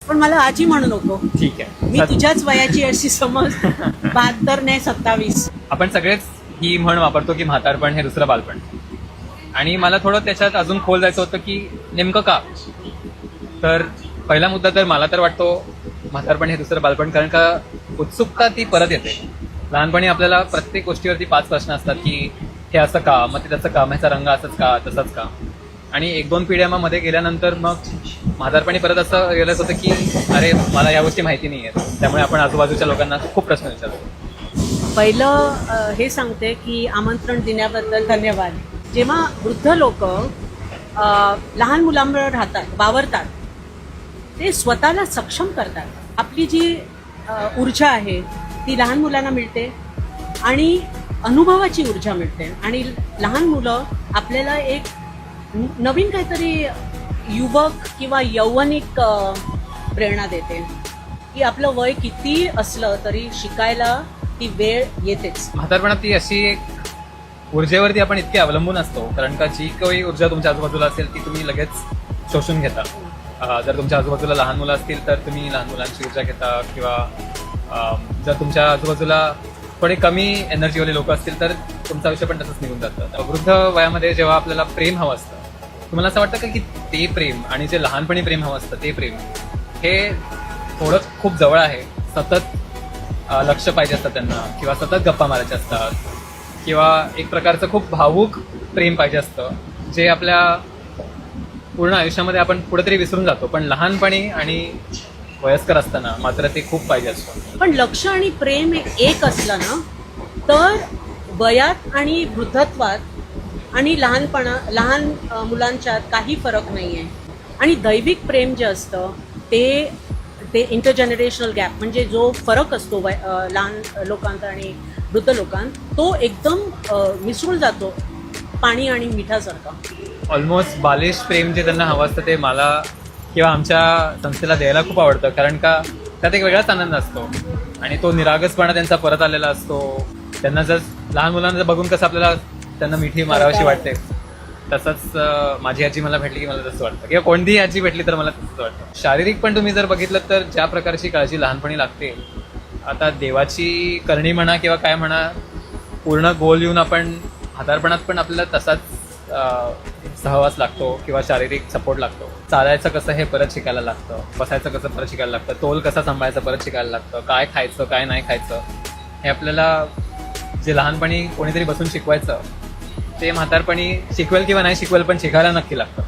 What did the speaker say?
पण मला आजी म्हणू नको. ठीक आहे. मी तुझ्याच वयाची अशी समज 72 नाही 27. आपण सगळेच ही म्हण वापरतो की म्हातारपण हे दुसरं बालपण. आणि मला थोडं त्याच्यात अजून खोल जायचं होतं की नेमकं का. तर पहिला मुद्दा तर मला तर वाटतो म्हातारपण हे दुसरं बालपण, कारण का उत्सुकता ती परत येते. लहानपणी आपल्याला प्रत्येक गोष्टीवरती 5 प्रश्न असतात की हे असं का, मग ते त्याचं का, मग ह्याचा रंग असंच का, तसंच का. आणि 1-2 पिढ्या मध्ये गेल्यानंतर मग म्हातारपणी परत असं रिअलाइज होतं की अरे मला या गोष्टी माहिती नाही आहेत. त्यामुळे आपण आजूबाजूच्या लोकांना खूप प्रश्न विचारतो. पहिलं हे सांगते की आमंत्रण दिल्याबद्दल धन्यवाद. जेव्हा वृद्ध लोक लहान मुलांबरोबर राहतात, वावरतात, ते स्वतःला सक्षम करतात. आपली जी ऊर्जा आहे ती लहान मुलांना मिळते आणि अनुभवाची ऊर्जा मिळते. आणि लहान मुलं आपल्याला एक नवीन काहीतरी युवक किंवा यौवनिक प्रेरणा देते की आपलं वय किती असलं तरी शिकायला ती वेळ येतेच. म्हातारपणात ती अशी एक ऊर्जेवरती आपण इतके अवलंबून असतो, कारण का जी काही ऊर्जा तुमच्या आजूबाजूला असेल ती तुम्ही लगेच शोषून घेता. जर तुमच्या आजूबाजूला लहान मुलं असतील तर तुम्ही लहान मुलांची ऊर्जा घेता, किंवा जर तुमच्या आजूबाजूला थोडे कमी एनर्जीवाले लोक असतील तर तुमचं आयुष्य पण तसंच निघून जातं. वृद्ध वयामध्ये जेव्हा आपल्याला प्रेम हवं असतं, तुम्हाला असं वाटतं का की ते प्रेम आणि जे लहानपणी प्रेम हवं असतं ते प्रेम हे थोडं खूप जवळ आहे. सतत लक्ष पाहिजे असतं त्यांना, किंवा सतत गप्पा मारायच्या असतात, किंवा एक प्रकारचं खूप भावूक प्रेम पाहिजे असतं जे आपल्या पूर्ण आयुष्यामध्ये आपण कुठेतरी विसरून जातो. पण लहानपणी आणि वयस्कर असताना मात्र ते खूप पाहिजे असतं. पण लक्ष आणि प्रेम एक असलं ना तर वयात आणि वृद्धत्वात आणि लहान मुलांच्यात काही फरक नाही आहे. आणि दैविक प्रेम जे असतं ते इंटरजनरेशनल गॅप, म्हणजे जो फरक असतो लहान लोकांचा आणि वृद्ध लोकांत, तो एकदम मिसळून जातो पाणी आणि मिठासारखा. ऑलमोस्ट बालिश प्रेम जे त्यांना हवं असतं ते मला किंवा आमच्या संस्थेला द्यायला खूप आवडतं, कारण का त्यात एक वेगळाच आनंद असतो आणि तो निरागसपणा त्यांचा परत आलेला असतो. त्यांना जर लहान मुलांना बघून कसं आपल्याला त्यांना मिठी मारावीशी वाटते, तसंच माझी आजी मला भेटली की मला तसं वाटतं, किंवा कोणतीही आजी भेटली तर मला तसंच वाटतं. शारीरिक पण तुम्ही जर बघितलं तर ज्या प्रकारची काळजी लहानपणी लागते, आता देवाची करणी म्हणा किंवा काय म्हणा, पूर्ण गोल येऊन आपण म्हातारपणात पण आपल्याला तसाच सहवास लागतो किंवा शारीरिक सपोर्ट लागतो. चालायचं कसं हे परत शिकायला लागतं, बसायचं कसं परत शिकायला लागतं, तोल कसा सांभाळायचा परत शिकायला लागतं, काय खायचं काय नाही खायचं हे आपल्याला जे लहानपणी कोणीतरी बसून शिकवायचं ते म्हातारपणी शिकवेल किंवा नाही शिकवेल पण शिकायला नक्की लागतं.